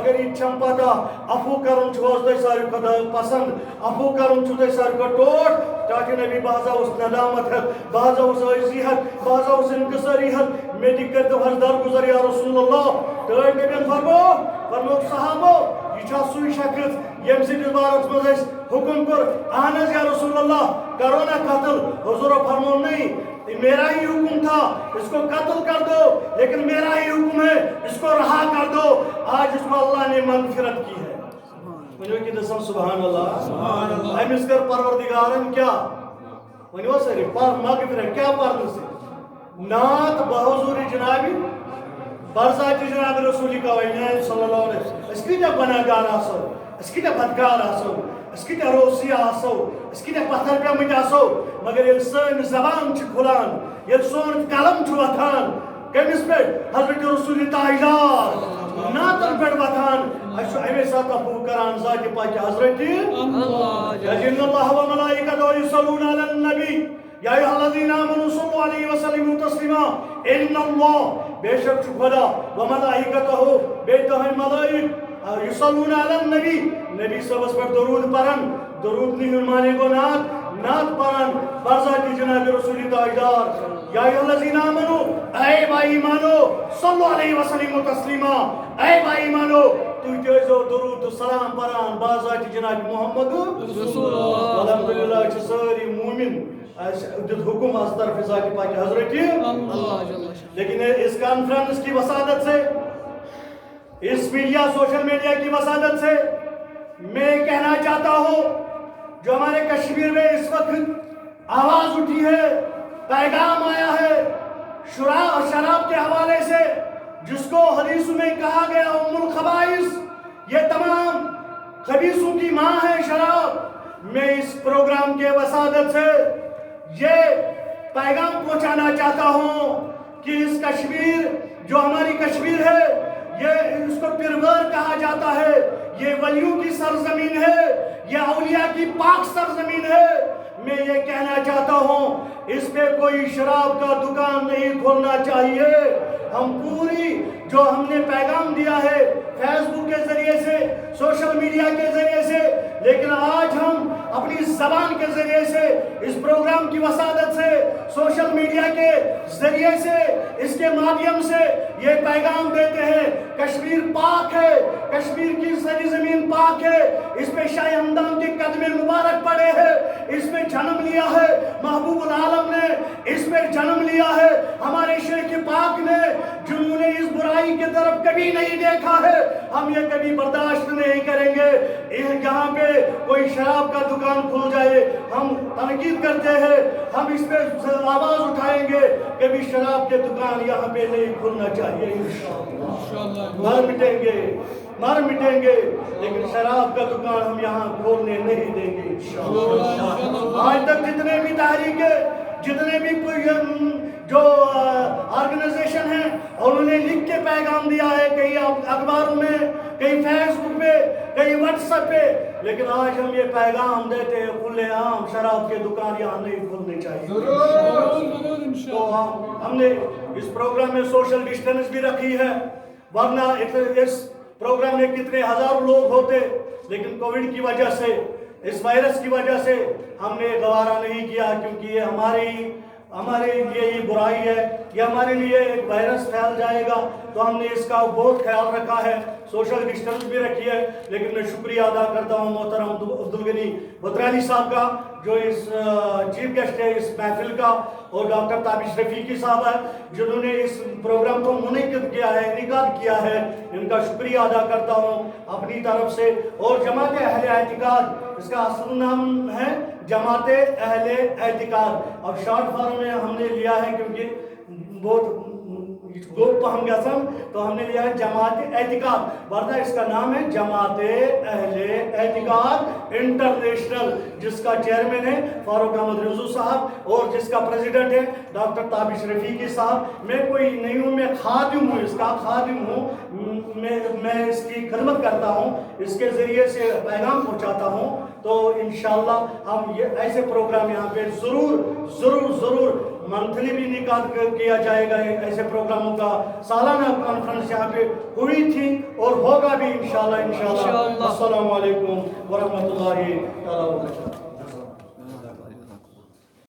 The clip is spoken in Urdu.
مگر یہ چھم پتہ افو کرن چھوز تہ ساری خدا پسند افو کرن چھو تہ ساری ٹوٹ تاکہ نبی بازا اس ندامت ہے بازا اس عزی ہے بازا اس انکساری ہے میں دکر تو ہر در گزر یا رسول اللہ تو نبی فرمو صحابو یہ چھا سوئی شخص یم سندس بارس مز حکم کر اہنز یا رسول اللہ کرو نا قتل حضور فرمو نہیں میرا ہی حکم تھا اس کو قتل کر دو لیکن میرا ہی حکم ہے اس کو رہا کر دو آج اس کو اللہ نے مغفرت کی ہے ونیو کی دسم سبحان اللہ امس کر پروردگارن کیا ونیو سری پر مغفرت کیا پرن سے نات بحضور جنابی برزاتی جناب رسولی کا وینین صلی اللہ علیہ وسلم اس کی جب بناگار آسو اس کی جب بدگار آسو اس کی جب روسی آسو اس کی جب پتھر پہ مجھ آسو مگر یہ سن زبان چھ کھلان یہ سن کلم چھ وطان کمیس پہ حضرت رسولی تاہیدار ناتن پہ وطان اشو ایوے ساتھ افو کران ذات پاک حضرت جن اللہ و ملائکتہ یصلون علی النبی یا ایھا الذین آمنوا صلوا علیہ وسلموا تسلیما ان اللہ بے شک خدا و ملائکتہ بیتہ ملائک یصلون علی النبی نبی صلی اللہ علیہ وسلم درود پرن درود نہیں مانے کو نات پرن برزاتی جناب رسول تاجدار یا ایھا الذین آمنوا اے با ایمانو صلوا علیہ وسلموا تسلیما اے با ایمانو تو جو درود و سلام پران برزاتی جناب محمد رسول اللہ الحمدللہ چھ ساری مومن جد حکم از طرف ذات پاک حضرت لیکن اس کانفرنس کی وسادت سے اس میڈیا سوشل میڈیا کی وسادت سے میں کہنا چاہتا ہوں جو ہمارے کشمیر میں اس وقت آواز اٹھی ہے پیغام آیا ہے شراب کے حوالے سے جس کو حدیث میں کہا گیا ام الخبائث یہ تمام خبیثوں کی ماں ہے شراب میں اس پروگرام کے وسادت سے یہ پیغام پہنچانا چاہتا ہوں کہ اس کشمیر جو ہماری کشمیر ہے یہ اس کو پرور کہا جاتا ہے یہ ولیوں کی سرزمین ہے یہ اولیاء کی پاک سرزمین ہے میں یہ کہنا چاہتا ہوں اس پہ کوئی شراب کا دکان نہیں کھولنا چاہیے ہم پوری جو ہم نے پیغام دیا ہے فیس بک کے ذریعے سے سوشل میڈیا کے ذریعے سے لیکن آج ہم اپنی زبان کے ذریعے سے اس پروگرام کی وسادت سے سوشل میڈیا کے ذریعے سے اس کے مادھیم سے یہ پیغام دیتے ہیں کشمیر پاک ہے کشمیر کی سری زمین پاک ہے اس پہ شاہ ہمدان کے قدم مبارک پڑے ہیں اس میں جنم لیا ہے محبوب العالم نے اس میں جنم لیا ہے ہمارے شیخ پاک نے جنہوں نے اس برائی کی طرف کبھی نہیں دیکھا ہے ہم یہ کبھی برداشت نہیں کریں گے یہاں پہ کوئی شراب کا دکان کھل جائے ہم تنقید کرتے ہیں ہم اس پہ آواز اٹھائیں گے کبھی شراب کے دکان یہاں پہ نہیں کھلنا چاہیے مر مٹیں گے لیکن شراب کا دکان ہم یہاں کھولنے نہیں دیں گے آج تک جتنے بھی تحریکیں جتنے بھی جو آرگنائزیشن ہیں انہوں نے لکھ کے پیغام دیا ہے کئی اخباروں میں کئی فیس بک پہ کئی واٹس ایپ پہ لیکن آج ہم یہ پیغام دیتے ہیں کھلے عام شراب کے دکان یہاں نہیں کھلنے چاہیے تو ہم نے اس پروگرام میں سوشل ڈسٹینس بھی رکھی ہے ورنہ اس پروگرام میں کتنے ہزاروں لوگ ہوتے لیکن کووڈ کی وجہ سے اس وائرس کی وجہ سے ہم نے گوارا نہیں کیا کیونکہ یہ ہمارے لیے یہ برائی ہے یہ ہمارے لیے ایک وائرس پھیل جائے گا تو ہم نے اس کا بہت خیال رکھا ہے سوشل ڈسٹینس بھی رکھی ہے لیکن میں شکریہ ادا کرتا ہوں محترم عبدالغنی بطرالی صاحب کا جو اس چیف گیسٹ ہے اس محفل کا اور ڈاکٹر تابش رفیقی صاحب ہے جنہوں نے اس پروگرام کو منعقد کیا ہے انعقاد کیا ہے ان کا شکریہ ادا کرتا ہوں اپنی طرف سے اور جماعت اہل اعتقاد اس کا اصل نام ہے جماعت اہل اعتقاد اب شارٹ فارم میں ہم نے لیا ہے کیونکہ بہت گوپ ہم گسن تو ہم نے لیا ہے جماعت اعتقاد ورنہ اس کا نام ہے جماعت اہل اعتقاد انٹرنیشنل جس کا چیئرمین ہے فاروق احمد رضو صاحب اور جس کا پریزیڈنٹ ہے ڈاکٹر تابش رفیقی صاحب میں کوئی نہیں ہوں میں خادم ہوں اس کا خادم ہوں میں اس کی خدمت کرتا ہوں اس کے ذریعے سے پیغام پہنچاتا ہوں تو انشاءاللہ ہم یہ ایسے پروگرام یہاں پہ ضرور منتھلی بھی انعقاد کیا جائے گا ایسے پروگراموں کا. سالانہ کانفرنس یہاں پہ ہوئی تھی اور ہوگا بھی انشاءاللہ. السلام علیکم ورحمۃ اللہ تعالیٰ وبرکاتہ.